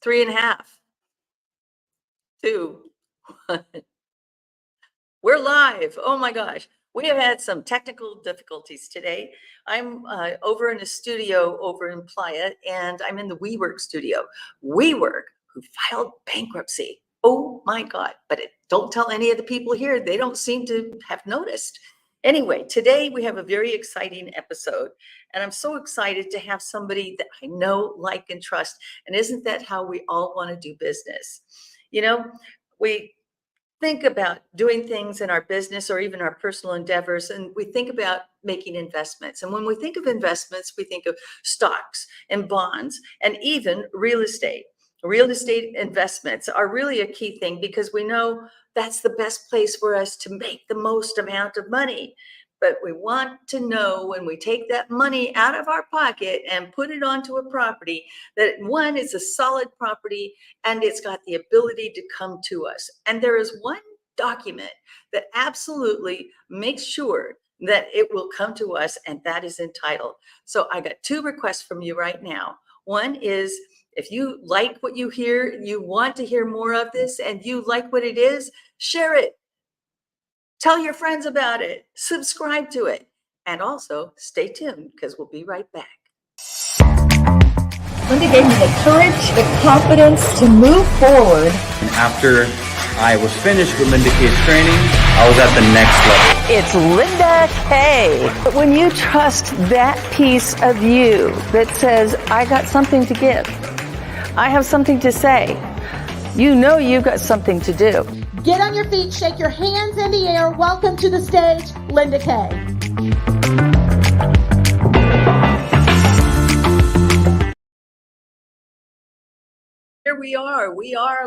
Three and a half, two, one. We're live. Oh my gosh. We have had some technical difficulties today. I'm over in a studio over in Playa, and I'm in the WeWork studio. WeWork, who filed bankruptcy. Oh my God. But don't tell any of the people here. They don't seem to have noticed. Anyway, today we have a very exciting episode, and I'm so excited to have somebody that I know, like, and trust. And isn't that how we all want to do business? You know, we think about doing things in our business or even our personal endeavors, and we think about making investments. And when we think of investments, we think of stocks and bonds and even real estate. Real estate investments are really a key thing because we know that's the best place for us to make the most amount of money. But we want to know when we take that money out of our pocket and put it onto a property that, one, is a solid property and it's got the ability to come to us. And there is one document that absolutely makes sure that it will come to us, and that is entitled. So I got two requests from you right now. One is, if you like what you hear, you want to hear more of this, and you like what it is, share it. Tell your friends about it. Subscribe to it. And also stay tuned because we'll be right back. Linda gave me the courage, the confidence to move forward. And after I was finished with Linda Kaye's training, I was at the next level. It's Linda Kaye. But when you trust that piece of you that says, I got something to give, I have something to say, you know you've got something to do. Get on your feet, shake your hands in the air. Welcome to the stage, Linda Kaye. Here we are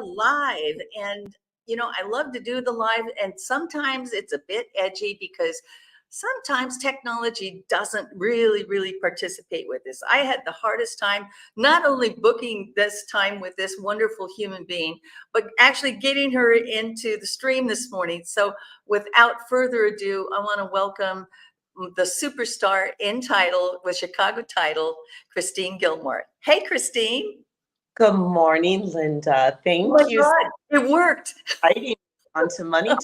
live. And, you know, I love to do the live, and sometimes it's a bit edgy because sometimes technology doesn't really participate with this. I had the hardest time not only booking this time with this wonderful human being, but actually getting her into the stream this morning. So without further ado, I want to welcome the superstar in title with Chicago Title, Christine Gilmore. Hey, Christine. Good morning, Linda. Thank you. God, it worked. Fighting onto money.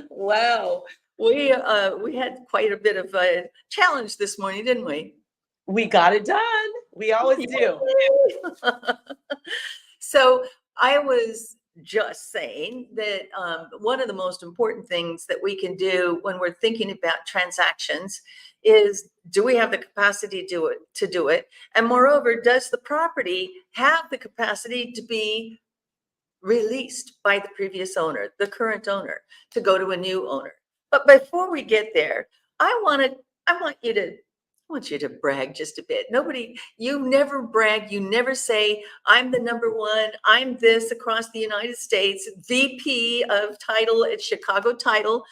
Wow. We had quite a bit of a challenge this morning, didn't we? We got it done. We always do. So I was just saying that one of the most important things that we can do when we're thinking about transactions is, do we have the capacity to do it? And moreover, does the property have the capacity to be released by the previous owner, the current owner, to go to a new owner? But before we get there, I want you to brag just a bit. You never brag. You never say, I'm the number one, I'm this across the United States, VP of title at Chicago Title,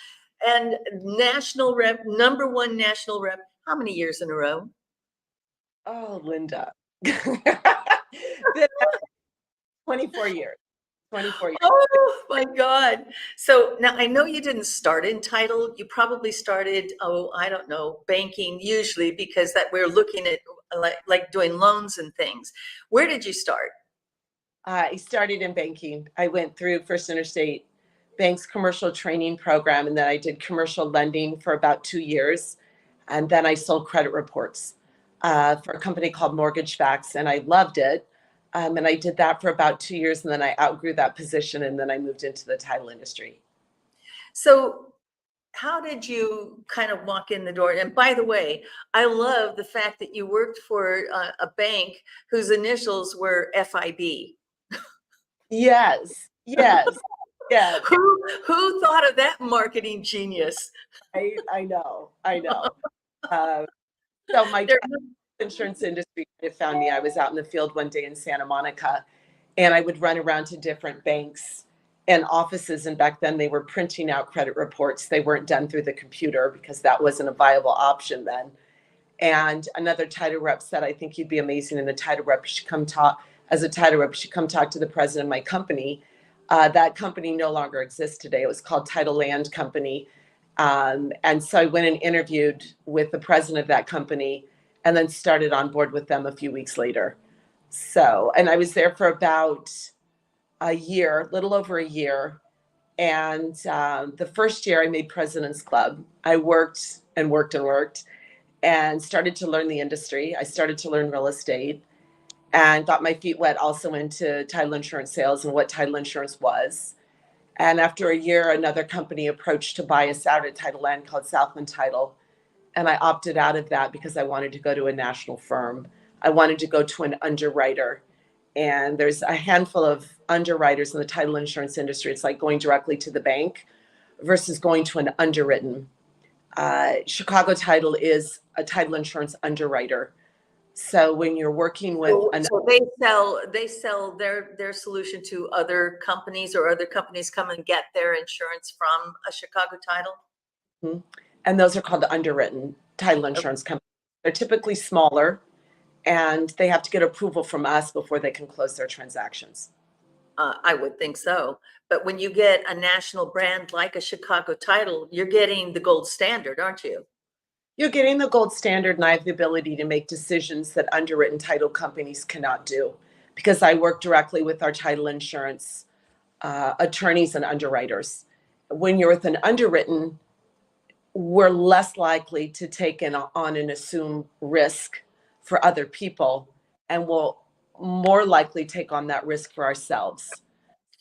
and national rep, number one national rep. How many years in a row? Oh, Linda. 24 years. 24 years. Oh my God. So now I know you didn't start in title. You probably started, I don't know, banking usually, because that we're looking at like doing loans and things. Where did you start? I started in banking. I went through First Interstate Bank's commercial training program, and then I did commercial lending for about 2 years. And then I sold credit reports for a company called Mortgage Facts, and I loved it. And I did that for about 2 years, and then I outgrew that position, and then I moved into the title industry. So how did you kind of walk in the door? And by the way, I love the fact that you worked for a bank whose initials were FIB. Yes. Who thought of that marketing genius? I know. So my insurance industry found me. I was out in the field one day in Santa Monica, and I would run around to different banks and offices. And back then they were printing out credit reports. They weren't done through the computer because that wasn't a viable option then. And another title rep said, I think you'd be amazing in the title rep. You should come talk as a title rep. You should come talk to the president of my company. That company no longer exists today. It was called Title Land Company. And so I went and interviewed with the president of that company, and then started on board with them a few weeks later. So, and I was there for about a year, little over a year. And the first year I made President's Club. I worked and worked and worked and started to learn the industry. I started to learn real estate and got my feet wet also into title insurance sales and what title insurance was. And after a year, another company approached to buy us out at Title Land called Southland Title. And I opted out of that because I wanted to go to a national firm. I wanted to go to an underwriter. And there's a handful of underwriters in the title insurance industry. It's like going directly to the bank versus going to an underwritten. Chicago Title is a title insurance underwriter. So when you're working with So they sell their solution to other companies, or other companies come and get their insurance from a Chicago Title? and those are called the underwritten title insurance companies. They're typically smaller and they have to get approval from us before they can close their transactions. I would think so. But when you get a national brand like a Chicago Title, you're getting the gold standard, aren't you? You're getting the gold standard, and I have the ability to make decisions that underwritten title companies cannot do because I work directly with our title insurance attorneys and underwriters. When you're with an underwritten, we're less likely to take on and assume risk for other people, and we'll more likely take on that risk for ourselves.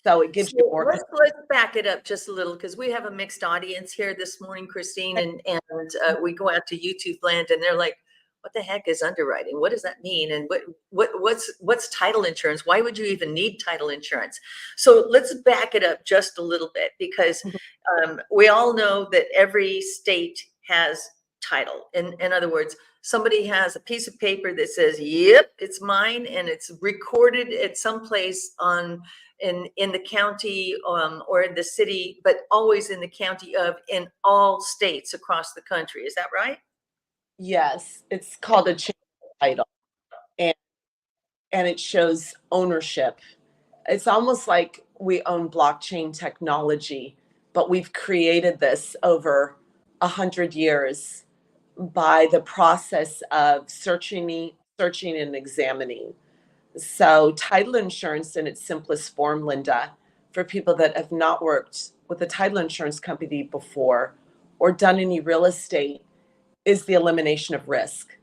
So it gives you more. Let's back it up just a little, because we have a mixed audience here this morning, Christine, and we go out to YouTube land and they're like, what the heck is underwriting? What does that mean? And what's title insurance? Why would you even need title insurance? So let's back it up just a little bit, because we all know that every state has title. In other words, somebody has a piece of paper that says, yep, it's mine, and it's recorded at some place in the county or in the city, but always in the county in all states across the country. Is that right? Yes, it's called a chain title, and it shows ownership. It's almost like we own blockchain technology, but we've created this over 100 years by the process of searching and examining. So title insurance in its simplest form, Linda, for people that have not worked with a title insurance company before or done any real estate, is the elimination of risk.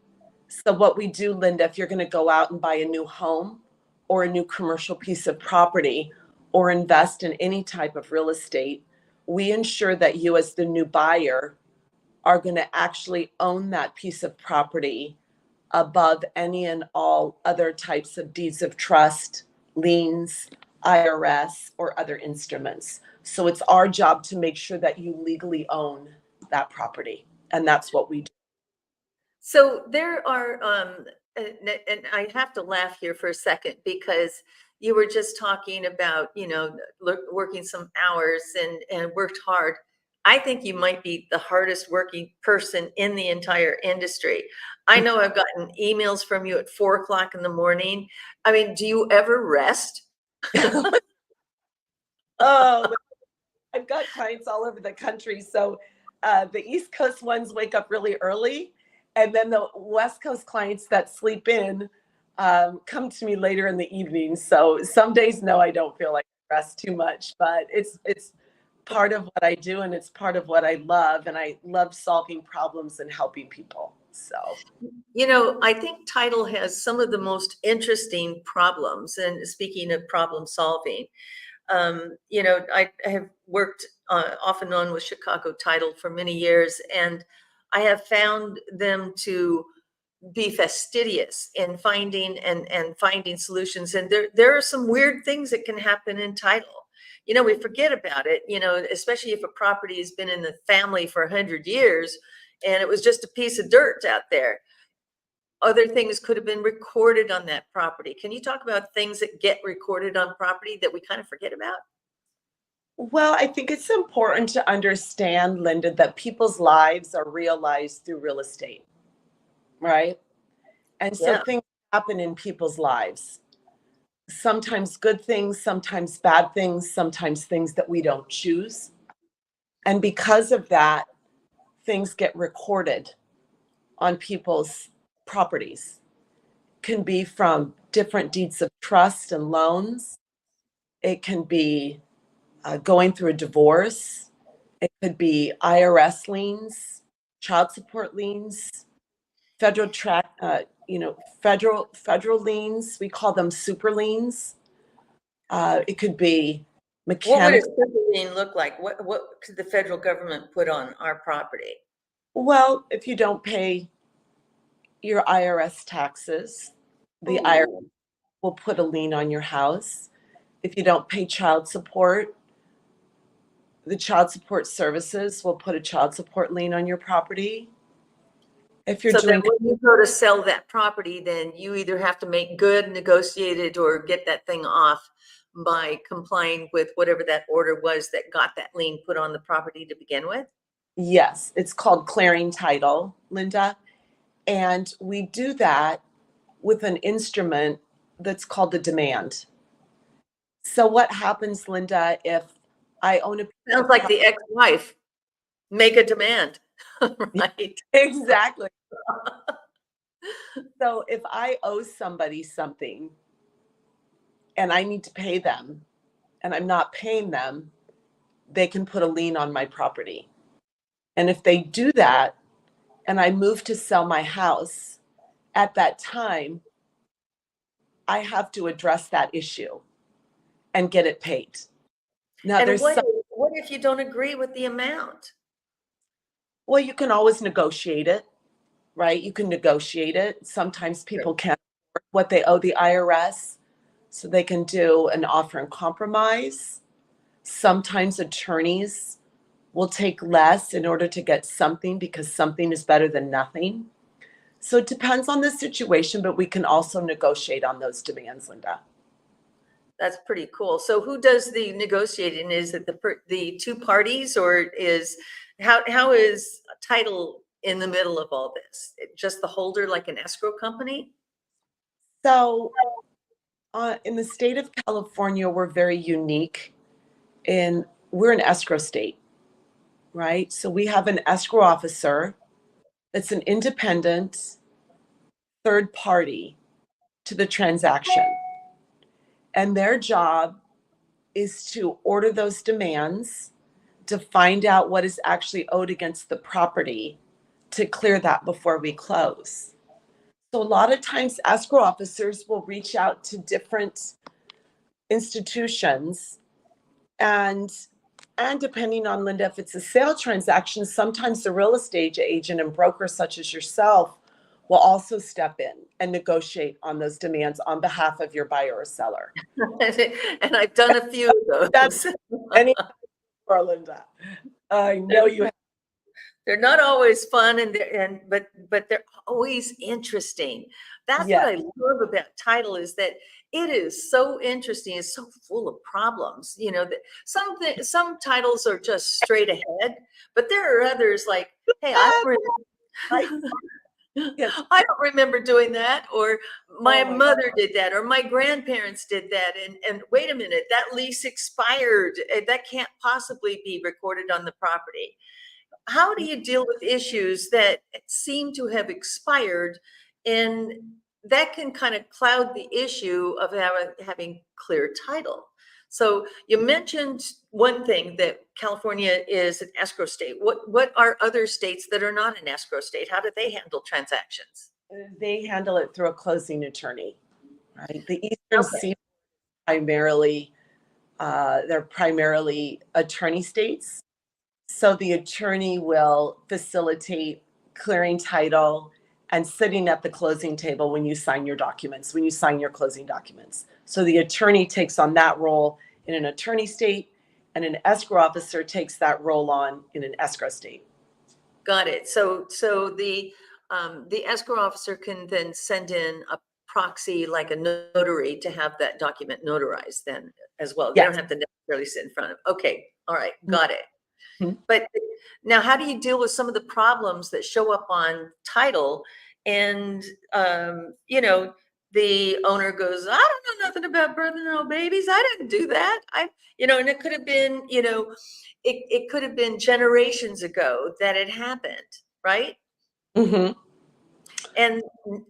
So what we do, Linda, if you're going to go out and buy a new home or a new commercial piece of property or invest in any type of real estate, we ensure that you as the new buyer are going to actually own that piece of property above any and all other types of deeds of trust, liens, IRS, or other instruments. So it's our job to make sure that you legally own that property. And that's what we do. So there are, and I have to laugh here for a second, because you were just talking about, working some hours and worked hard. I think you might be the hardest working person in the entire industry. I know I've gotten emails from you at 4:00 in the morning. I mean, do you ever rest? Oh, I've got clients all over the country. So the East Coast ones wake up really early. And then the West Coast clients that sleep in come to me later in the evening. So some days, no, I don't feel like I rest too much, but it's part of what I do, and it's part of what I love. And I love solving problems and helping people. So, I think title has some of the most interesting problems. And speaking of problem solving, I have worked off and on with Chicago Title for many years, and I have found them to be fastidious in finding and finding solutions. And there are some weird things that can happen in title. We forget about it, especially if a property has been in the family for 100 years and it was just a piece of dirt out there. Other things could have been recorded on that property. Can you talk about things that get recorded on property that we kind of forget about? well, I think it's important to understand, Linda, that people's lives are realized through real estate, right? And so Yeah. things happen in people's lives. Sometimes good things, sometimes bad things, sometimes things that we don't choose. And because of that, things get recorded on people's properties. Can be from different deeds of trust and loans. It can be going through a divorce. It could be IRS liens, child support liens, federal federal liens. We call them super liens. It could be What would a mechanical. super lien look like? What could the federal government put on our property? Well, if you don't pay your IRS taxes, the Ooh. IRS will put a lien on your house. If you don't pay child support, the child support services will put a child support lien on your property. If you're So doing, then when you go to sell that property, then you either have to make good, negotiate it, or get that thing off by complying with whatever that order was that got that lien put on the property to begin with? yes, it's called clearing title, Linda. And we do that with an instrument that's called the demand. So what happens, Linda, if I own a Sounds like the ex-wife, make a demand, right? exactly. So if I owe somebody something and I need to pay them and I'm not paying them, they can put a lien on my property. And if they do that and I move to sell my house, at that time, I have to address that issue and get it paid. Now, And there's what if you don't agree with the amount? well, you can always negotiate it, right? You can negotiate it. Sometimes people can't afford what they owe the IRS, so they can do an offer and compromise. Sometimes attorneys will take less in order to get something because something is better than nothing. So it depends on the situation, but we can also negotiate on those demands, Linda. That's pretty cool. So who does the negotiating? Is it the two parties, or how is title in the middle of all this? Just the holder, like an escrow company? So in the state of California, we're very unique we're an escrow state, right? So we have an escrow officer that's an independent third party to the transaction. And their job is to order those demands, to find out what is actually owed against the property, to clear that before we close. So a lot of times escrow officers will reach out to different institutions and depending on, Linda, if it's a sale transaction, sometimes the real estate agent and broker such as yourself will also step in and negotiate on those demands on behalf of your buyer or seller. And I've done a few of those. That's any for Linda. I know you have. They're not always fun, but they're always interesting. That's Yeah. what I love about title, is that it is so interesting. It's so full of problems. You know, that some titles are just straight ahead, but there are others like, hey, Yes. I don't remember doing that, or my mother did that, or my grandparents did that, and wait a minute, that lease expired. That can't possibly be recorded on the property. How do you deal with issues that seem to have expired, and that can kind of cloud the issue of having clear title? So you mentioned one thing, that California is an escrow state. What are other states that are not an escrow state? How do they handle transactions? They handle it through a closing attorney, right? The Eastern Seaboard primarily, they're primarily attorney states. So the attorney will facilitate clearing title and sitting at the closing table when you sign your documents, when you sign your closing documents. So the attorney takes on that role in an attorney state, and an escrow officer takes that role on in an escrow state. Got it. So the escrow officer can then send in a proxy, like a notary, to have that document notarized then as well. They Yes. don't have to necessarily sit in front of. Okay. All right. Got it. Mhm. But now, how do you deal with some of the problems that show up on title, and the owner goes, I don't know nothing about birthing no babies. I didn't do that. And it could have been, it could have been generations ago that it happened, right? Mm-hmm. And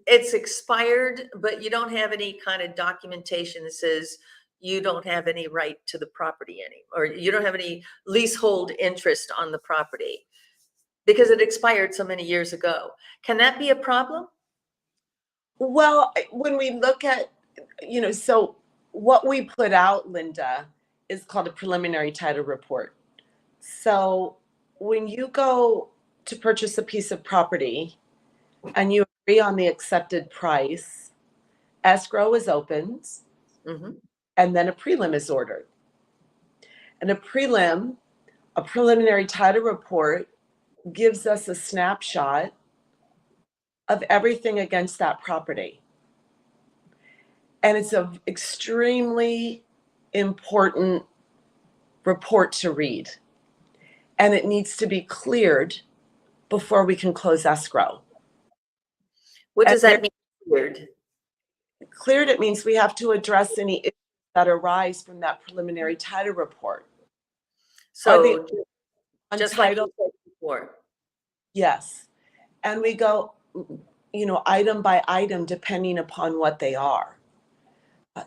it's expired, but you don't have any kind of documentation that says you don't have any right to the property or you don't have any leasehold interest on the property because it expired so many years ago. Can that be a problem? Well, when we look at, so what we put out, Linda, is called a preliminary title report. So when you go to purchase a piece of property and you agree on the accepted price, escrow is opened, and then a prelim is ordered. And a preliminary title report, gives us a snapshot of everything against that property. And it's an extremely important report to read. And it needs to be cleared before we can close escrow. What does that mean, cleared? Cleared, it means we have to address any issues that arise from that preliminary title report. So just like untitled? you said before. Yes. And we go, item by item, depending upon what they are.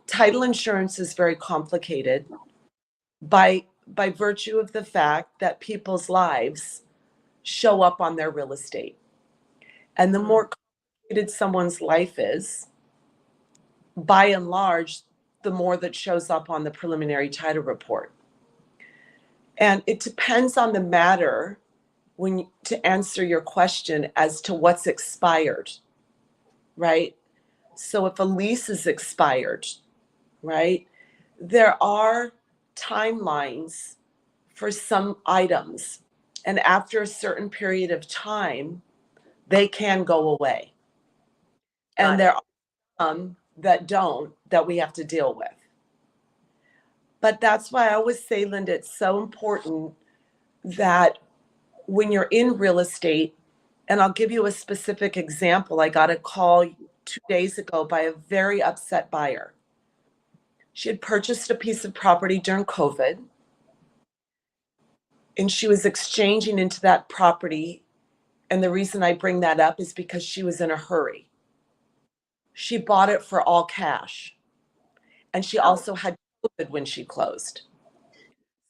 Title insurance is very complicated by virtue of the fact that people's lives show up on their real estate. And the more complicated someone's life is, by and large, the more that shows up on the preliminary title report. And it depends on the matter to answer your question as to what's expired, right? So if a lease is expired, right, there are timelines for some items. And after a certain period of time, they can go away. And there are some that we have to deal with. But that's why I always say, Linda, it's so important that when you're in real estate, and I'll give you a specific example. I got a call 2 days ago by a very upset buyer. She had purchased a piece of property during COVID, and she was exchanging into that property. And the reason I bring that up is because she was in a hurry. She bought it for all cash. And she also had COVID when she closed.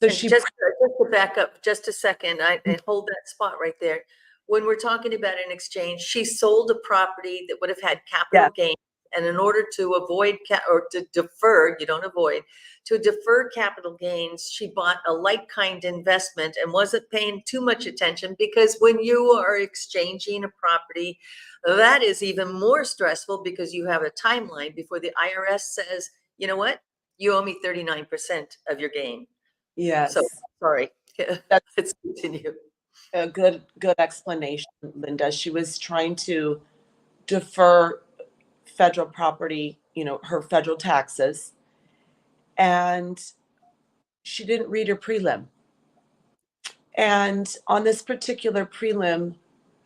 So and just to back up just a second, and hold that spot right there. When we're talking about an exchange, she sold a property that would have had capital gain. And in order to avoid to defer, you don't avoid, to defer capital gains, she bought a like-kind investment and wasn't paying too much attention, because when you are exchanging a property, that is even more stressful because you have a timeline before the IRS says, you know what, you owe me 39% of your gain. Yes. So sorry, let's continue. A good explanation, Linda. She was trying to defer federal property, her federal taxes, and she didn't read her prelim. And on this particular prelim,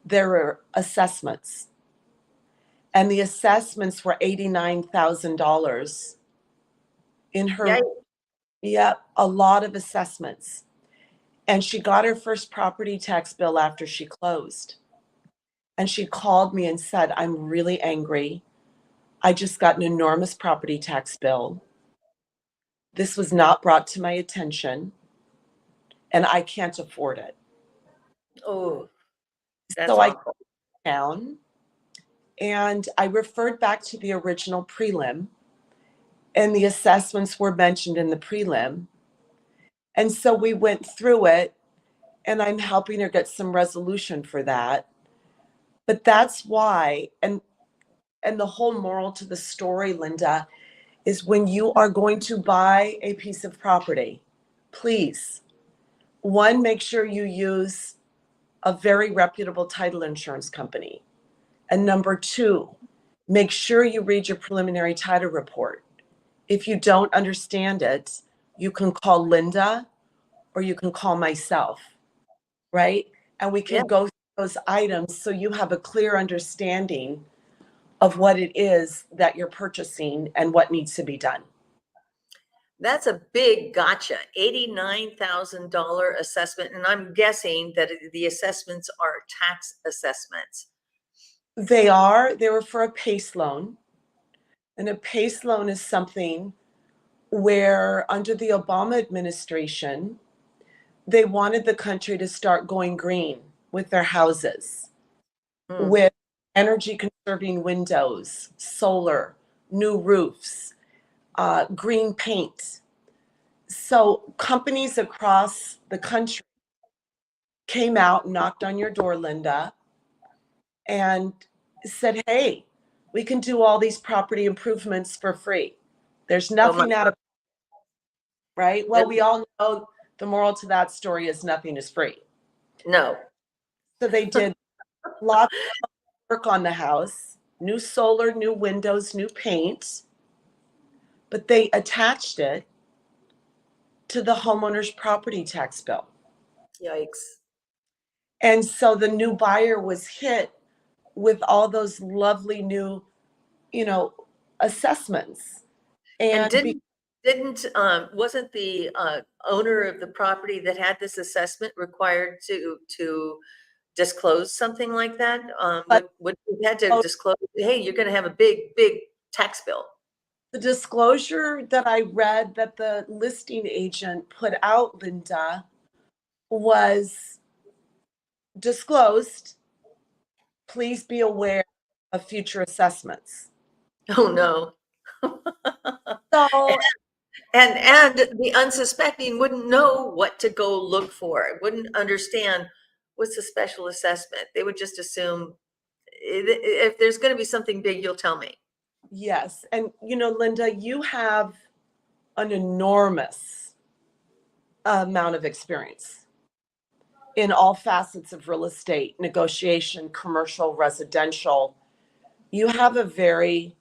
there were assessments, and the assessments were $89,000 in her. Yeah, a lot of assessments. And she got her first property tax bill after she closed. And she called me and said, I'm really angry. I just got an enormous property tax bill. This was not brought to my attention, and I can't afford it. Oh, that's so awful. I went down and I referred back to the original prelim, and the assessments were mentioned in the prelim. And so we went through it, and I'm helping her get some resolution for that. But that's why, and the whole moral to the story, Linda, is when you are going to buy a piece of property, please, one, make sure you use a very reputable title insurance company. And number two, make sure you read your preliminary title report. If you don't understand it, you can call Linda or you can call myself, right? And we can go through those items so you have a clear understanding of what it is that you're purchasing and what needs to be done. That's a big gotcha. $89,000 assessment. And I'm guessing that the assessments are tax assessments. They were for a PACE loan. And a PACE loan is something where under the Obama administration, they wanted the country to start going green with their houses, Hmm. with energy conserving windows, solar, new roofs, green paint. So companies across the country came out, knocked on your door, Linda, and said, hey, we can do all these property improvements for free. There's Oh my nothing out of, right? Well, we all know the moral to that story is nothing is free. No. So they did lots of work on the house, new solar, new windows, new paint, but they attached it to the homeowner's property tax bill. Yikes. And so the new buyer was hit with all those lovely new, assessments. And And wasn't the owner of the property that had this assessment required to disclose something like that? but Would you had to disclose, hey, you're going to have a big tax bill? the disclosure that I read that the listing agent put out, Linda, was disclosed. Please be aware of future assessments. Oh no. So And the unsuspecting wouldn't know what to go look for. Wouldn't understand what's a special assessment. They would just assume if there's going to be something big, you'll tell me. yes, and Linda, you have an enormous amount of experience in all facets of real estate, negotiation, commercial, residential. You have a very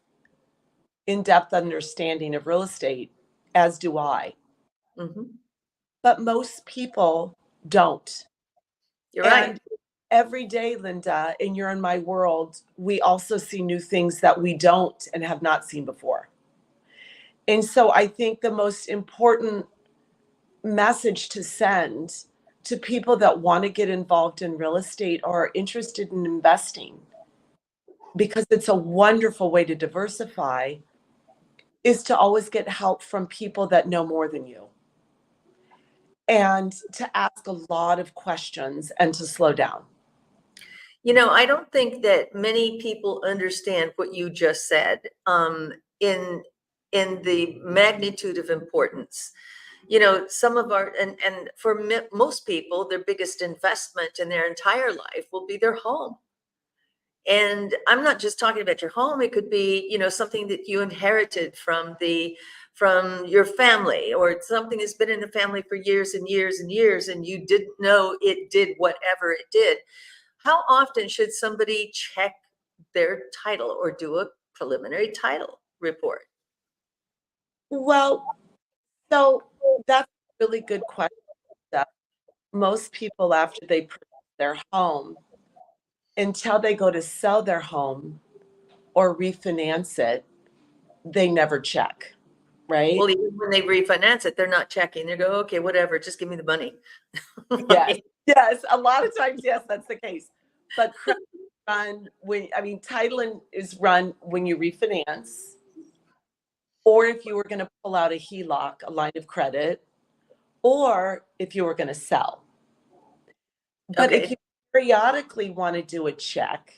in-depth understanding of real estate, as do I. Mhm. But most people don't. You're And right. every day, Linda, and you're in my world, we also see new things that we don't and have not seen before. And so I think the most important message to send to people that want to get involved in real estate or are interested in investing, because it's a wonderful way to diversify, is to always get help from people that know more than you and to ask a lot of questions and to slow down. I don't think that many people understand what you just said, in the magnitude of importance. Some of our and for most people, their biggest investment in their entire life will be their home. And I'm not just talking about your home. It could be, something that you inherited from your family, or something that's been in the family for years and years and years, and you didn't know it did whatever it did. How often should somebody check their title or do a preliminary title report? Well, so that's a really good question. That most people, after they purchase their home, until they go to sell their home or refinance it, they never check, right? Well, even when they refinance it, they're not checking. They go, okay, whatever, just give me the money. Yes, yes. A lot of times, yes, that's the case. But credit run titling is run when you refinance, or if you were going to pull out a HELOC, a line of credit, or if you were going to sell. But if Okay. you periodically want to do a check,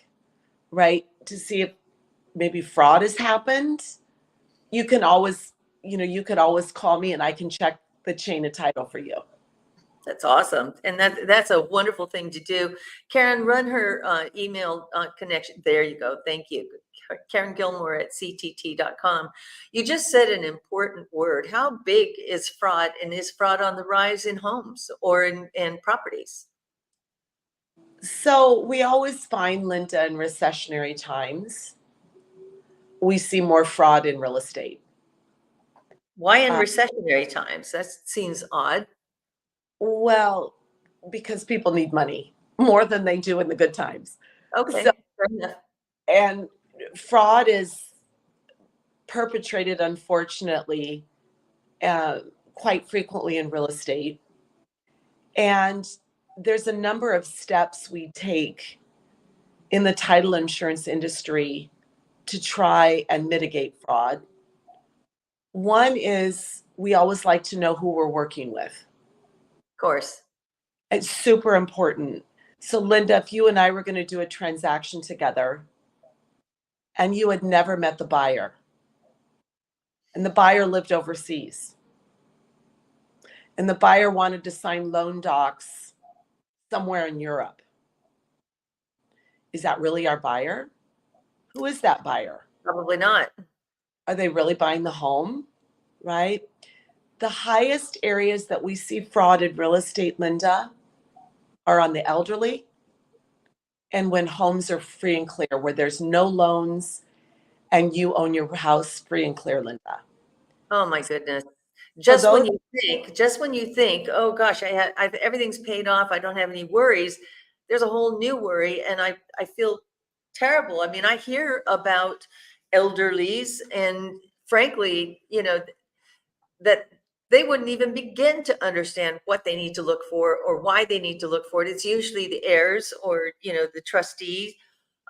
right, to see if maybe fraud has happened, you can always, you could always call me and I can check the chain of title for you. That's awesome. And that's a wonderful thing to do. Karen, run her email connection. There you go. Thank you. Karen Gilmore at ctt.com. You just said an important word. How big is fraud, and is fraud on the rise in homes or in properties? So we always find, Linda, in recessionary times, we see more fraud in real estate. Why in recessionary times? That seems odd. Well, because people need money more than they do in the good times. Okay, So, fair enough. and fraud is perpetrated, unfortunately, quite frequently in real estate. And there's a number of steps we take in the title insurance industry to try and mitigate fraud. One is we always like to know who we're working with. Of course. It's super important. So Linda, if you and I were going to do a transaction together and you had never met the buyer and the buyer lived overseas and the buyer wanted to sign loan docs somewhere in Europe, is that really our buyer? Who is that buyer? Probably not. Are they really buying the home? Right? The highest areas that we see fraud in real estate, Linda, are on the elderly and when homes are free and clear, where there's no loans and you own your house free and clear, Linda. Oh my goodness. For Just when those, you think, oh gosh, everything's paid off, I don't have any worries, there's a whole new worry, and I feel terrible. I mean, I hear about elderlies, and frankly, that they wouldn't even begin to understand what they need to look for or why they need to look for it. It's usually the heirs or the trustee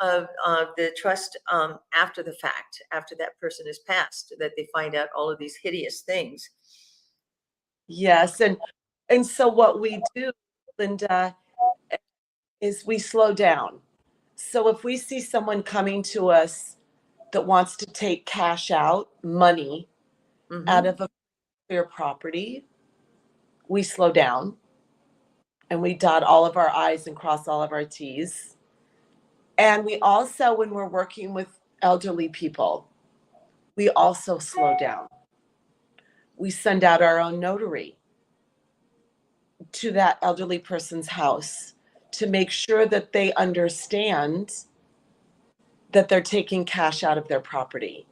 of the trust after the fact, after that person is passed, that they find out all of these hideous things. yes, and so what we do, Linda, is we slow down. So if we see someone coming to us that wants to take cash out, money out of a clear property, we slow down and we dot all of our I's and cross all of our T's. And we also, when we're working with elderly people, we also slow down. We send out our own notary to that elderly person's house to make sure that they understand that they're taking cash out of their property.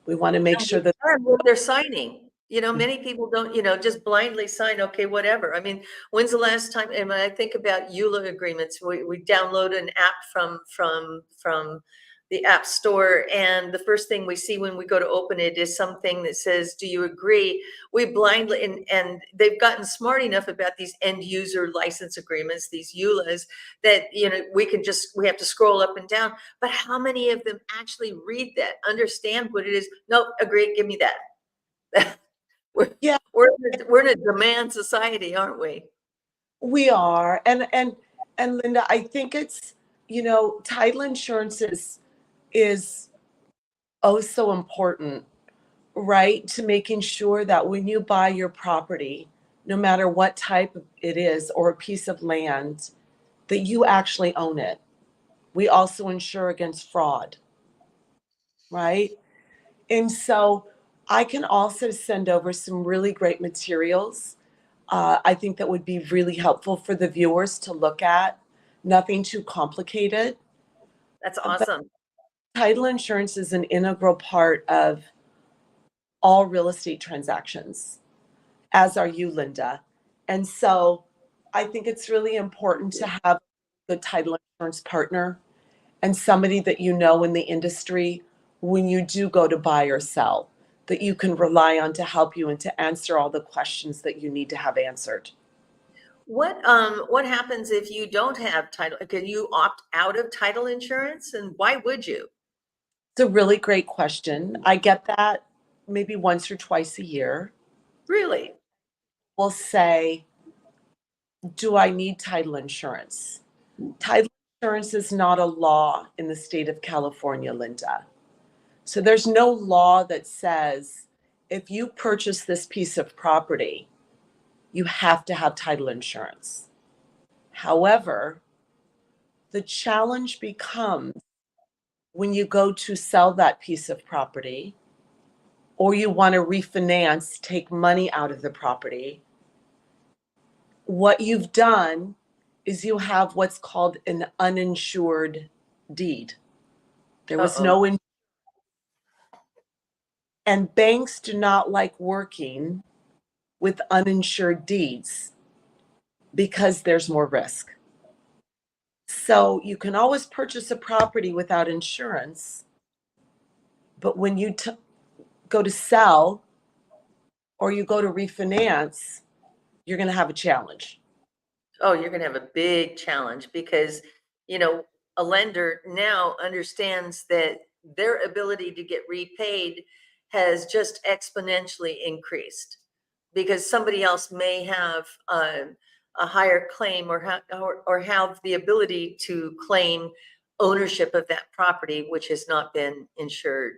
We want to make sure that What they're signing. Many people don't, just blindly sign, okay, whatever. I mean, when's the last time, and when I think about EULA agreements, we download an app from the app store, and the first thing we see when we go to open it is something that says, do you agree? We blindly, and they've gotten smart enough about these end user license agreements, these EULAs, that, we have to scroll up and down. But how many of them actually read that, understand what it is? Nope, agree, give me that. Yeah. We're in a demand society, aren't we? We are. And Linda, I think it's, title insurance is oh so important, right? To making sure that when you buy your property, no matter what type it is or a piece of land, that you actually own it. We also insure against fraud, right? And so I can also send over some really great materials. I think that would be really helpful for the viewers to look at. Nothing too complicated. That's awesome. Title insurance is an integral part of all real estate transactions, as are you, Linda. And so I think it's really important to have a good title insurance partner and somebody that you know in the industry when you do go to buy or sell, that you can rely on to help you and to answer all the questions that you need to have answered. What happens if you don't have title? Can you opt out of title insurance, and why would you? It's a really great question. I get that maybe once or twice a year. Really? We'll say, do I need title insurance? Title insurance is not a law in the state of California, Linda. So there's no law that says if you purchase this piece of property, you have to have title insurance. However, the challenge becomes when you go to sell that piece of property or you want to refinance, take money out of the property, what you've done is you have what's called an uninsured deed. There was no, and banks do not like working with uninsured deeds because there's more risk. So you can always purchase a property without insurance, but when you go to sell or you go to refinance, you're going to have a challenge. Oh, you're going to have a big challenge because, a lender now understands that their ability to get repaid has just exponentially increased because somebody else may have a higher claim or have the ability to claim ownership of that property, which has not been insured.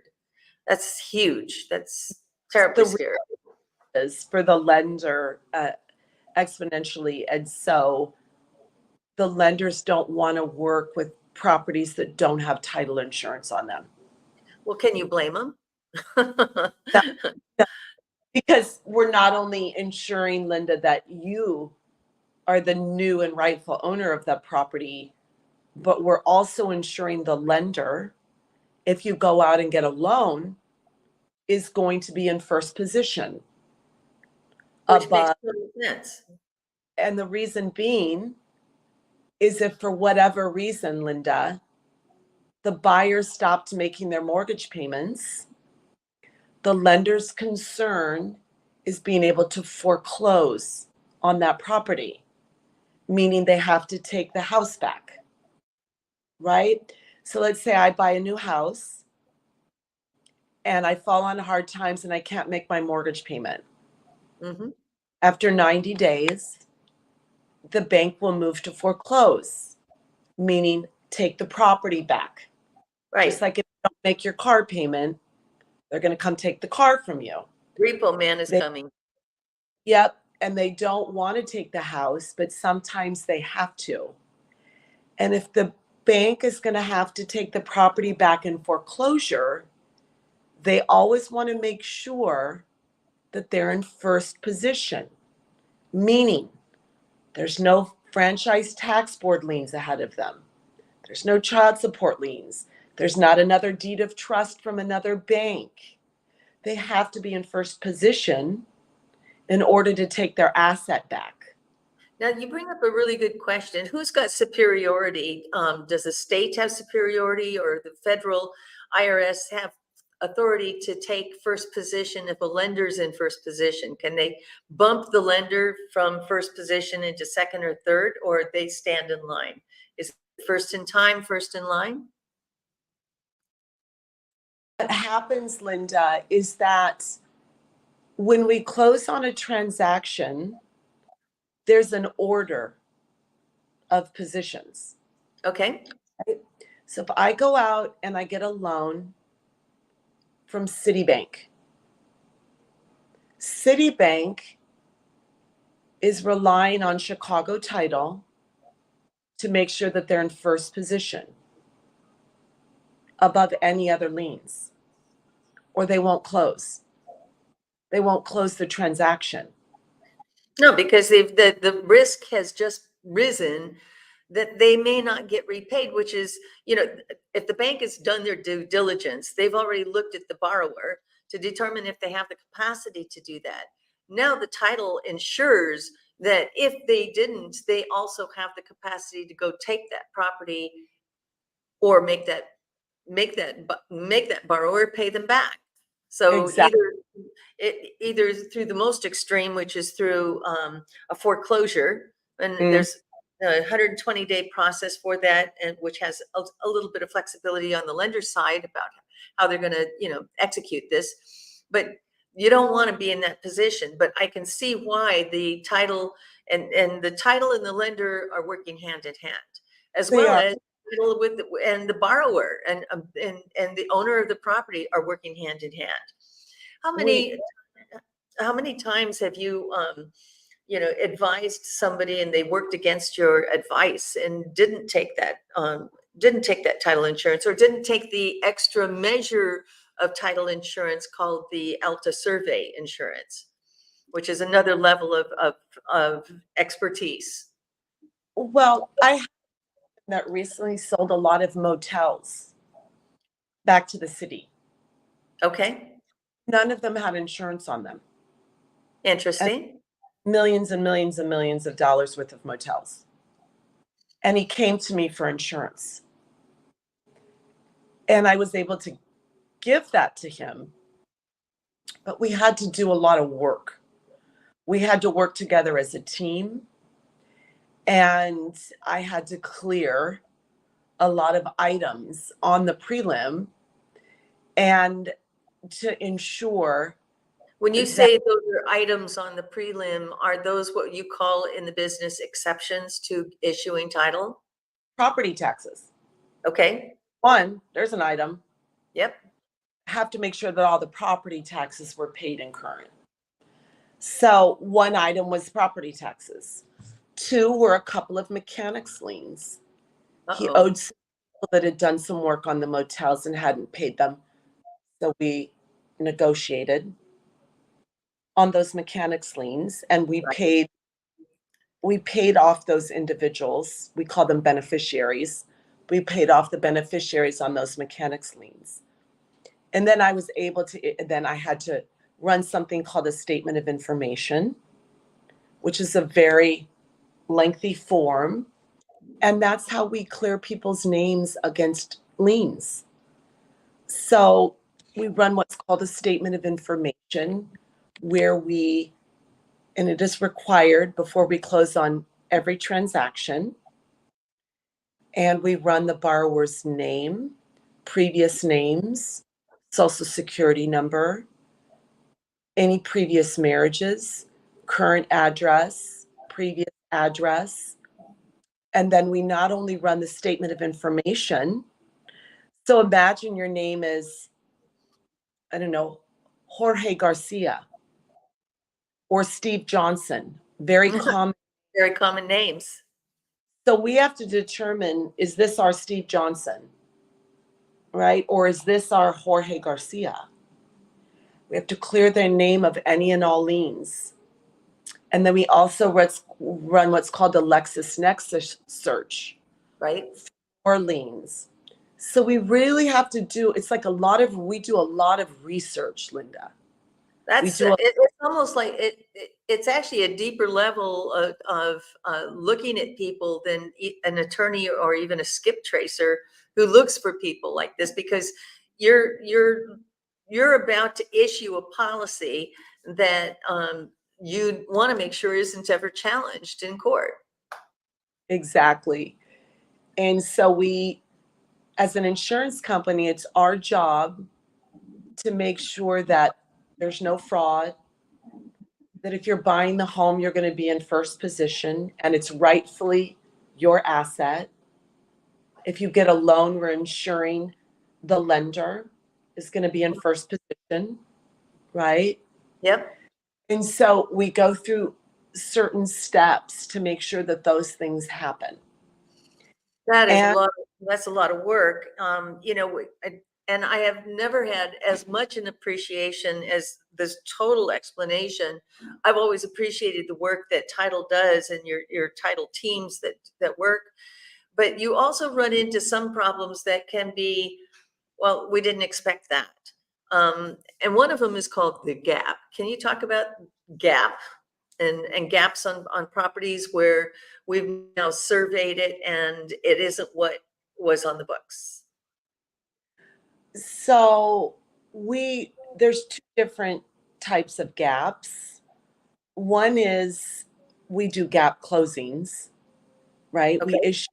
That's huge. That's terribly The scary. is for the lender exponentially. And so the lenders don't want to work with properties that don't have title insurance on them. Well, can you blame them? Because we're not only ensuring, Linda, that you are the new and rightful owner of that property, but we're also ensuring the lender, if you go out and get a loan, is going to be in first position. Which makes total sense. And the reason being is if for whatever reason, Linda, the buyer stopped making their mortgage payments, the lender's concern is being able to foreclose on that property, meaning they have to take the house back, right? So let's say I buy a new house and I fall on hard times and I can't make my mortgage payment. Mm-hmm. After 90 days, the bank will move to foreclose, meaning take the property back. Right. Just like if you don't make your car payment, they're going to come take the car from you. Repo man is coming. Yep. And they don't want to take the house, but sometimes they have to. And if the bank is going to have to take the property back in foreclosure, they always want to make sure that they're in first position, meaning there's no franchise tax board liens ahead of them. There's no child support liens. There's not another deed of trust from another bank. They have to be in first position in order to take their asset back. Now, you bring up a really good question. Who's got superiority? Does the state have superiority or the federal IRS have authority to take first position if a lender's in first position? Can they bump the lender from first position into second or third, or they stand in line? Is it first in time, first in line? What happens, Linda, is that when we close on a transaction, there's an order of positions. Okay. So if I go out and I get a loan from Citibank, Citibank is relying on Chicago Title to make sure that they're in first position above any other liens, or they won't close. They won't close the transaction. No, because the risk has just risen that they may not get repaid, which is, if the bank has done their due diligence, they've already looked at the borrower to determine if they have the capacity to do that. Now the title ensures that if they didn't, they also have the capacity to go take that property or make that borrower pay them back. So Exactly. either through the most extreme, which is through a foreclosure, and there's a 120-day process for that, and which has a little bit of flexibility on the lender's side about how they're going to, execute this. But you don't want to be in that position. But I can see why the title and the title and the lender are working hand in hand, as They well are. as with the borrower and the owner of the property are working hand in hand. How many times have you advised somebody and they worked against your advice and didn't take that title insurance, or didn't take the extra measure of title insurance called the Alta Survey insurance, which is another level of expertise? Well, I that recently sold a lot of motels back to the city. Okay, None of them had insurance on them. interesting. And millions and millions and millions of dollars worth of motels. And he came to me for insurance. And I was able to give that to him. But we had to do a lot of work. We had to work together as a team. And I had to clear a lot of items on the prelim, and to ensure When you that say those are items on the prelim, are those what you call in the business exceptions to issuing title? property taxes, Okay, one, there's an item, yep, have to make sure that all the property taxes were paid and current. So one item was property taxes. Two were a couple of mechanics liens. He uh-oh, owed some people that had done some work on the motels and hadn't paid them. So we negotiated on those mechanics liens, and we right, paid off those individuals. We call them beneficiaries. We paid off the beneficiaries on those mechanics liens. And then then I had to run something called a statement of information, which is a very lengthy form. And that's how we clear people's names against liens. So we run what's called a statement of information, where and it is required before we close on every transaction. And we run the borrower's name, previous names, social security number, any previous marriages, current address, previous address. And then we not only run the statement of information. So imagine your name is, I don't know, Jorge Garcia or Steve Johnson, very common. very common names, So we have to determine, is this our Steve Johnson, right? Or is this our Jorge Garcia? We have to clear their name of any and all liens. And then we also run what's called a LexisNexis search right? for liens. So we really have to it's like we do a lot of research, Linda. That's it's almost like it's actually a deeper level of looking at people than an attorney or even a skip tracer who looks for people like this, because you're about to issue a policy that you want to make sure isn't ever challenged in court. Exactly. And so as an insurance company, it's our job to make sure that there's no fraud, that if you're buying the home, you're going to be in first position and it's rightfully your asset. If you get a loan, we're ensuring the lender is going to be in first position, right? Yep. And so we go through certain steps to make sure that those things happen. That's a lot of work. And I have never had as much an appreciation as this total explanation. I've always appreciated the work that title does and your title teams that work. But you also run into some problems that can be, well, we didn't expect that. And one of them is called the gap. Can you talk about gap and gaps on properties where we've now surveyed it and it isn't what was on the books? So there's two different types of gaps. One is we do gap closings, right? Okay. We issue,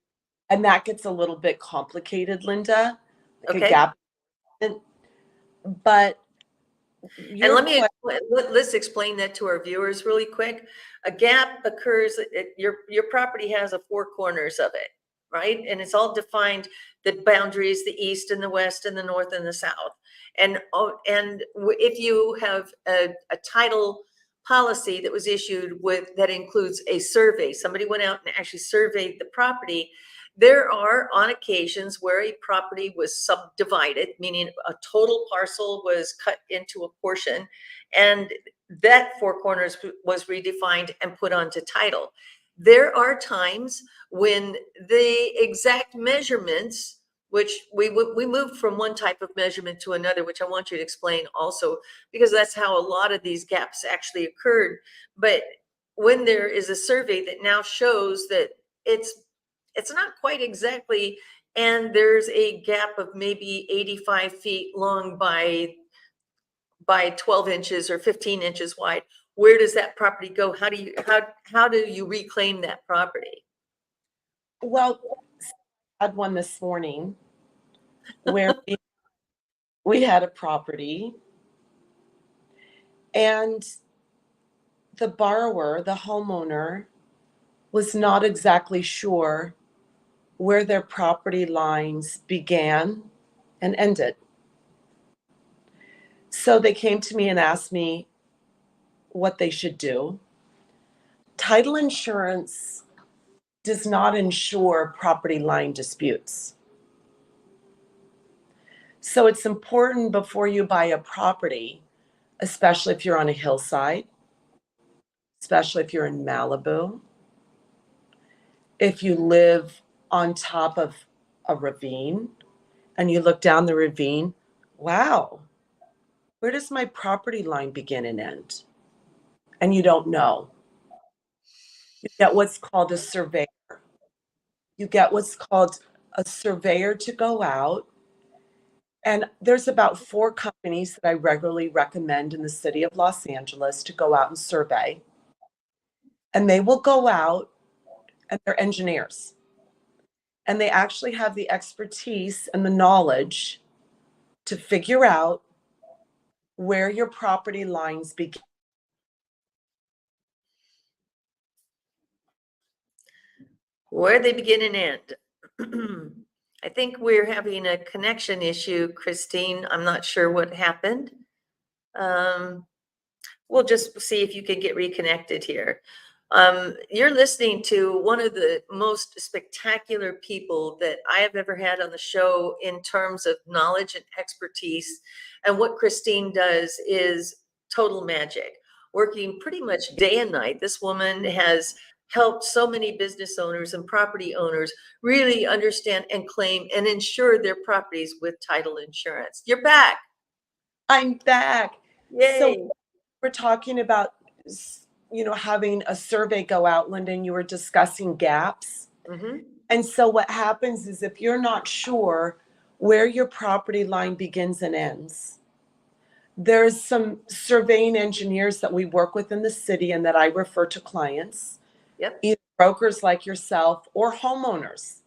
and that gets a little bit complicated, Linda. Like a Okay. gap, but And let's explain that to our viewers really quick. A gap occurs, your property has four corners of it, right? And it's all defined, the boundaries, the east and the west and the north and the south. And if you have a title policy that was issued that includes a survey, somebody went out and actually surveyed the property. There are on occasions where a property was subdivided, meaning a total parcel was cut into a portion, and that four corners was redefined and put onto title. There are times when the exact measurements, which we moved from one type of measurement to another, which I want you to explain also, because that's how a lot of these gaps actually occurred. But when there is a survey that now shows that it's not quite exactly, and there's a gap of maybe 85 feet long by 12 inches or 15 inches wide. Where does that property go? How do you reclaim that property? well, had one this morning where we had a property and the borrower, the homeowner, was not exactly sure where their property lines began and ended. So they came to me and asked me what they should do. Title insurance does not insure property line disputes. So it's important before you buy a property, especially if you're on a hillside, especially if you're in Malibu, if you live on top of a ravine and you look down the ravine, wow, where does my property line begin and end? And you don't know. You get what's called a surveyor. You get what's called a surveyor to go out. And there's about 4 companies that I regularly recommend in the city of Los Angeles to go out and survey. And they will go out, and they're engineers. And they actually have the expertise and the knowledge to figure out where your property lines begin. Where they begin and end. I think we're having a connection issue, Christine. I'm not sure what happened. We'll just see if you can get reconnected here. You're listening to one of the most spectacular people that I have ever had on the show in terms of knowledge and expertise. And what Christine does is total magic, working pretty much day and night. This woman has helped so many business owners and property owners really understand and claim and insure their properties with title insurance. You're back. I'm back. Yay. So we're talking about, having a survey go out, Linda, and you were discussing gaps. Mm-hmm. And so what happens is if you're not sure where your property line begins and ends, there's some surveying engineers that we work with in the city and that I refer to clients. Yep. Either brokers like yourself or homeowners.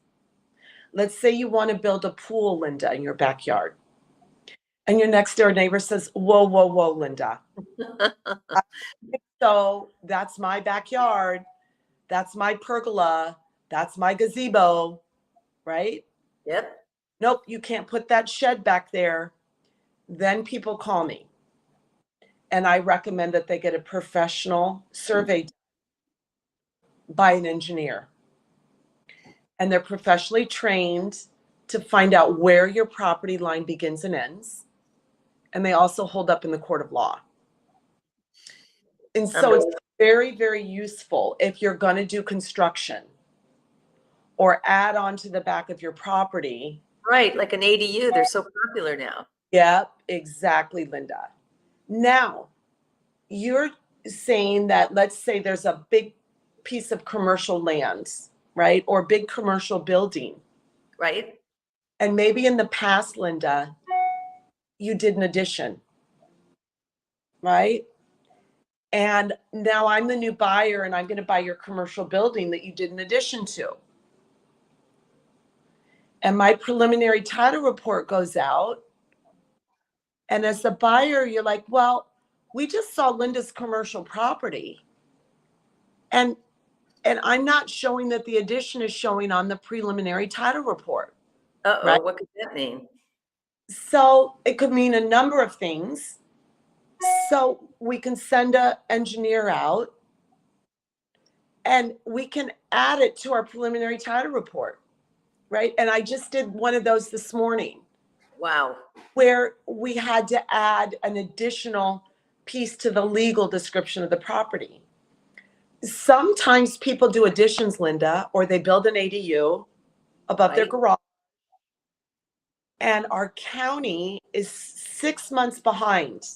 Let's say you want to build a pool, Linda, in your backyard. And your next door neighbor says, whoa, whoa, whoa, Linda. So that's my backyard. That's my pergola. That's my gazebo, right? Yep. Nope, you can't put that shed back there. Then people call me. And I recommend that they get a professional survey by an engineer. And they're professionally trained to find out where your property line begins and ends. And they also hold up in the court of law. And so it's very, very useful if you're going to do construction or add on to the back of your property. Right, like an ADU. They're so popular now. Yep, exactly, Linda. Now, you're saying that, let's say there's a big piece of commercial land, right? Or big commercial building. Right. And maybe in the past, Linda, you did an addition, right? And now I'm the new buyer and I'm going to buy your commercial building that you did an addition to. And my preliminary title report goes out. And as the buyer, you're like, well, we just saw Linda's commercial property. And I'm not showing that the addition is showing on the preliminary title report. Uh-oh, right? What could that mean? So it could mean a number of things. So we can send an engineer out and we can add it to our preliminary title report, right? And I just did one of those this morning. Wow. Where we had to add an additional piece to the legal description of the property. Sometimes people do additions, Linda, or they build an ADU above their garage. And our county is 6 months behind.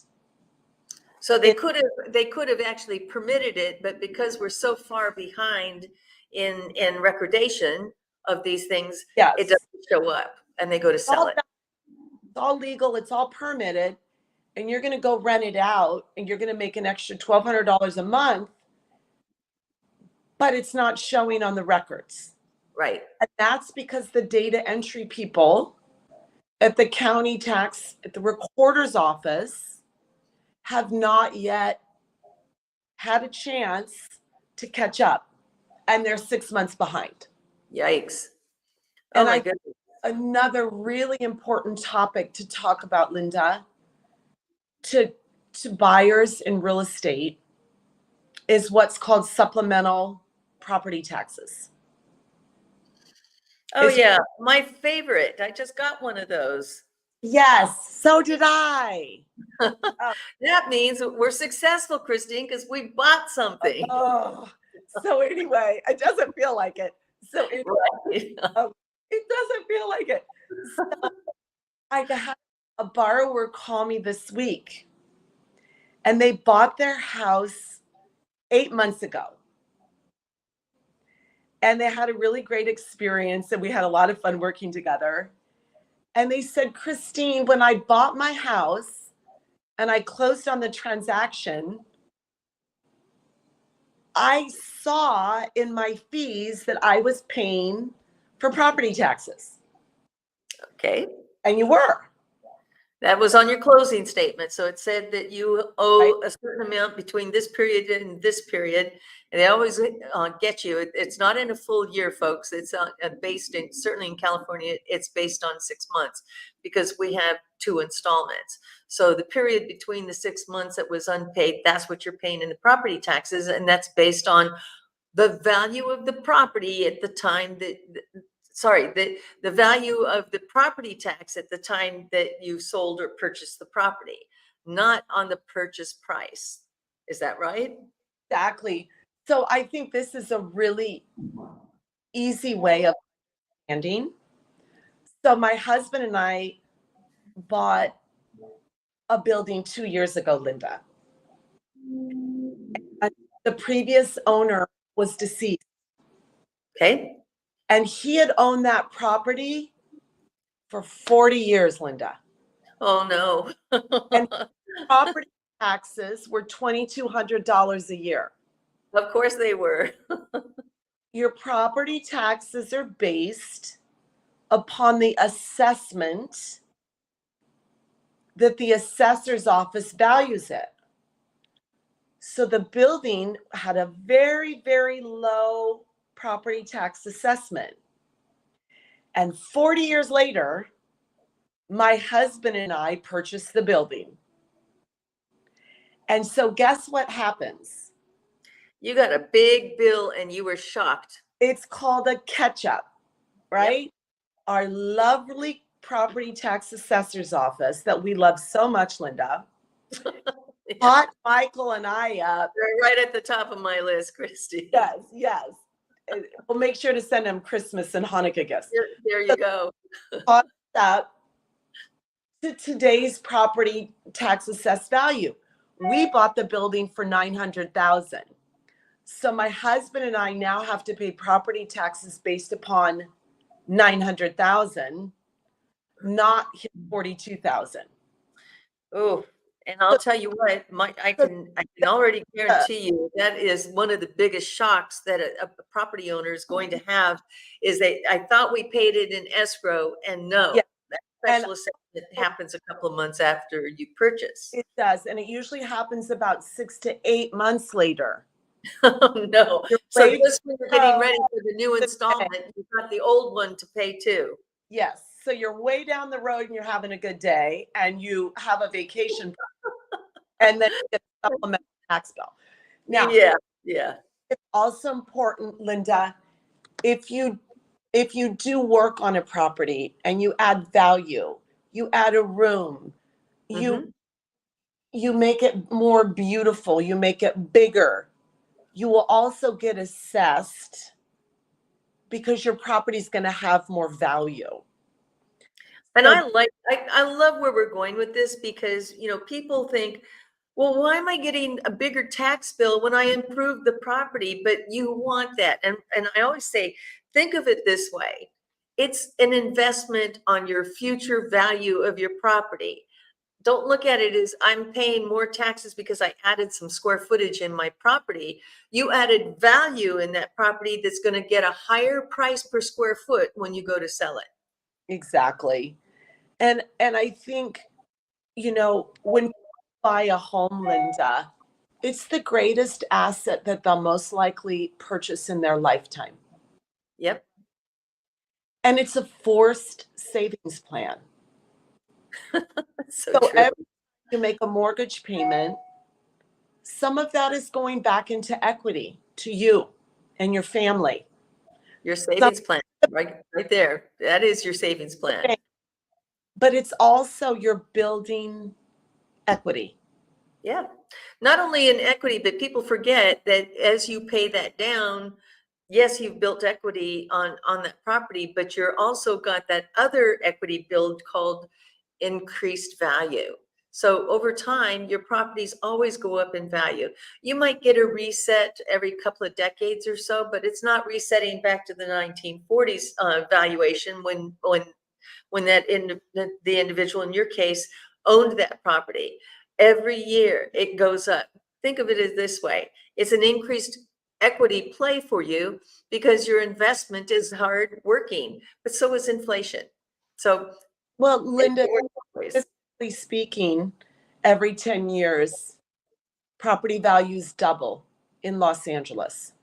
So they could have actually permitted it, but because we're so far behind in recordation of these things, Yes. It doesn't show up and they go to sell it. It's all legal, it's all permitted, and you're going to go rent it out and you're going to make an extra $1,200 a month, but it's not showing on the records. Right. And that's because the data entry people at the county tax, at the recorder's office, have not yet had a chance to catch up. And they're 6 months behind. Yikes. Oh And my I goodness. another really important topic to talk about, Linda, to buyers in real estate is what's called supplemental property taxes. Oh Is- yeah, my favorite. I just got one of those. Yes, so did I. That means we're successful, Christine, because we bought something. Oh, so anyway, it doesn't feel like it. So it, Right. it doesn't feel like it. So I had a borrower call me this week, and they bought their house 8 months ago. And they had a really great experience, and we had a lot of fun working together. And they said, Christine, when I bought my house and I closed on the transaction, I saw in my fees that I was paying for property taxes. Okay. And you were. That was on your closing statement. So it said that you owe a certain amount between this period and this period. And they always get you. It's not in a full year, folks. It's based in, certainly in California, it's based on 6 months because we have 2 installments. So the period between the 6 months that was unpaid, that's what you're paying in the property taxes. And that's based on the value of the property at the time that, the value of the property tax at the time that you sold or purchased the property, not on the purchase price. Is that right? Exactly. So I think this is a really easy way of understanding. So my husband and I bought a building 2 years ago, Linda. And the previous owner was deceased. Okay. And he had owned that property for 40 years, Linda. Oh, no. And property taxes were $2,200 a year. Of course they were. Your property taxes are based upon the assessment that the assessor's office values it. So the building had a very, very low property tax assessment. And 40 years later, my husband and I purchased the building. And so guess what happens? You got a big bill and you were shocked. It's called a catch-up, right? Yep. Our lovely property tax assessor's office that we love so much, Linda, caught Michael and I up. They're right at the top of my list, Christy. Yes, yes. We'll make sure to send them Christmas and Hanukkah gifts. There you go. Caught up to today's property tax assessed value. We bought the building for $900,000. So my husband and I now have to pay property taxes based upon $900,000, not $42,000. Oh, and I'll tell you what, I can already guarantee you that is one of the biggest shocks that a property owner is going to have is I thought we paid it in escrow, and no, yeah. That special assessment happens a couple of months after you purchase. It does, and it usually happens about 6 to 8 months later. Oh no! So just when you're getting ready for the new installment, you've got the old one to pay too. Yes. So you're way down the road and you're having a good day and you have a vacation and then you get a supplemental tax bill. Now, yeah. It's also important, Linda, if you do work on a property and you add value, you add a room, you make it more beautiful, you make it bigger, you will also get assessed because your property is going to have more value. And I love where we're going with this because, people think, well, why am I getting a bigger tax bill when I improve the property? But you want that. And I always say, think of it this way. It's an investment on your future value of your property. Don't look at it as I'm paying more taxes because I added some square footage in my property. You added value in that property that's going to get a higher price per square foot when you go to sell it. Exactly. And I think, when people buy a home, Linda, it's the greatest asset that they'll most likely purchase in their lifetime. Yep. And it's a forced savings plan. So So true. every time you make a mortgage payment, some of that is going back into equity to you and your family. Your savings plan, right there. That is your savings plan. But it's also you're building equity. Yeah. Not only in equity, but people forget that as you pay that down, yes, you've built equity on that property, but you're also got that other equity build called increased value. So over time, your properties always go up in value. You might get a reset every couple of decades or so, but it's not resetting back to the 1940s valuation when the individual in your case owned that property. Every year it goes up. Think of it as this way. It's an increased equity play for you because your investment is hard working, but so is inflation. So, well, Linda, statistically speaking, every 10 years, property values double in Los Angeles.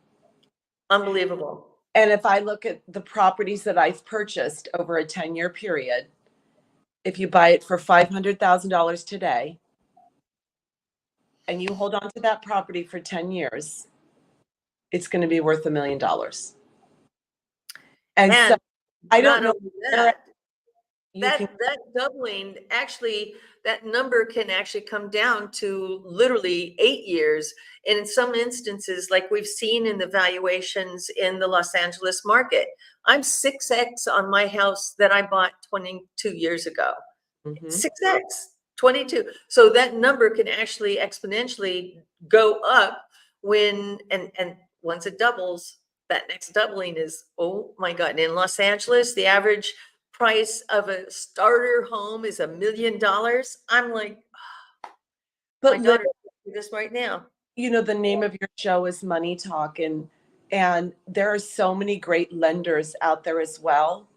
Unbelievable. And if I look at the properties that I've purchased over a 10-year period, if you buy it for $500,000 today, and you hold on to that property for 10 years, it's going to be worth $1 million. And so I don't know that doubling, actually, that number can actually come down to literally 8 years. And in some instances, like we've seen in the valuations in the Los Angeles market, I'm 6X on my house that I bought 22 years ago. 6X, 22. So that number can actually exponentially go up when, and once it doubles, that next doubling is, oh my God. And in Los Angeles, the average price of a starter home is $1 million. I'm like, oh, my daughter do this right now. The name of your show is Money Talk, and there are so many great lenders out there as well,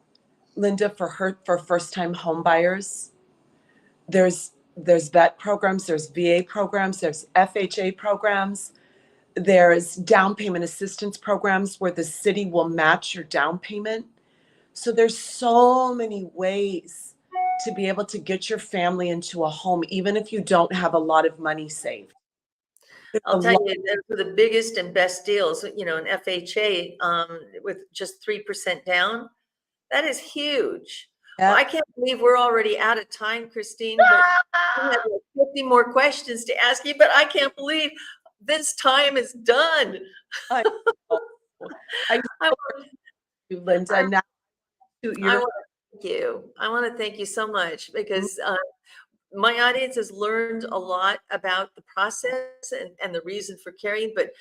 Linda, for first-time home buyers. There's VET programs, there's VA programs, there's FHA programs, there's down payment assistance programs where the city will match your down payment. So there's so many ways to be able to get your family into a home, even if you don't have a lot of money saved. I'll tell you, those are the biggest and best deals, an FHA with just 3% down. That is huge. Yeah. Well, I can't believe we're already out of time, Christine, but I have 50 more questions to ask you, but I can't believe this time is done. I want you, Linda. Now, I want to thank you so much because my audience has learned a lot about the process and the reason for carrying, but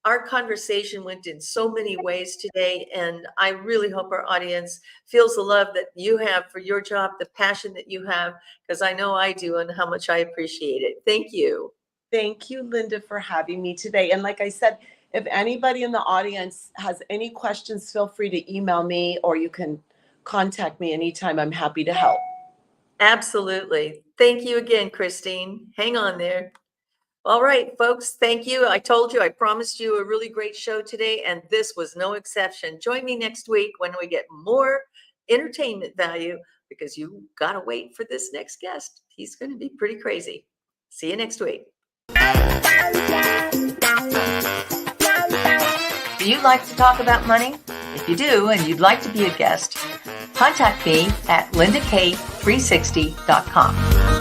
our conversation went in so many ways today, and I really hope our audience feels the love that you have for your job, the passion that you have, because I know I do, and how much I appreciate it. Thank you. Thank you, Linda, for having me today. And like I said, if anybody in the audience has any questions, feel free to email me, or you can contact me anytime. I'm happy to help. Absolutely. Thank you again, Christine. Hang on there. All right, folks, thank you. I told you, I promised you a really great show today, and this was no exception. Join me next week when we get more entertainment value, because you got to wait for this next guest. He's going to be pretty crazy. See you next week. Do you like to talk about money? If you do, and you'd like to be a guest, contact me at lindakay360.com.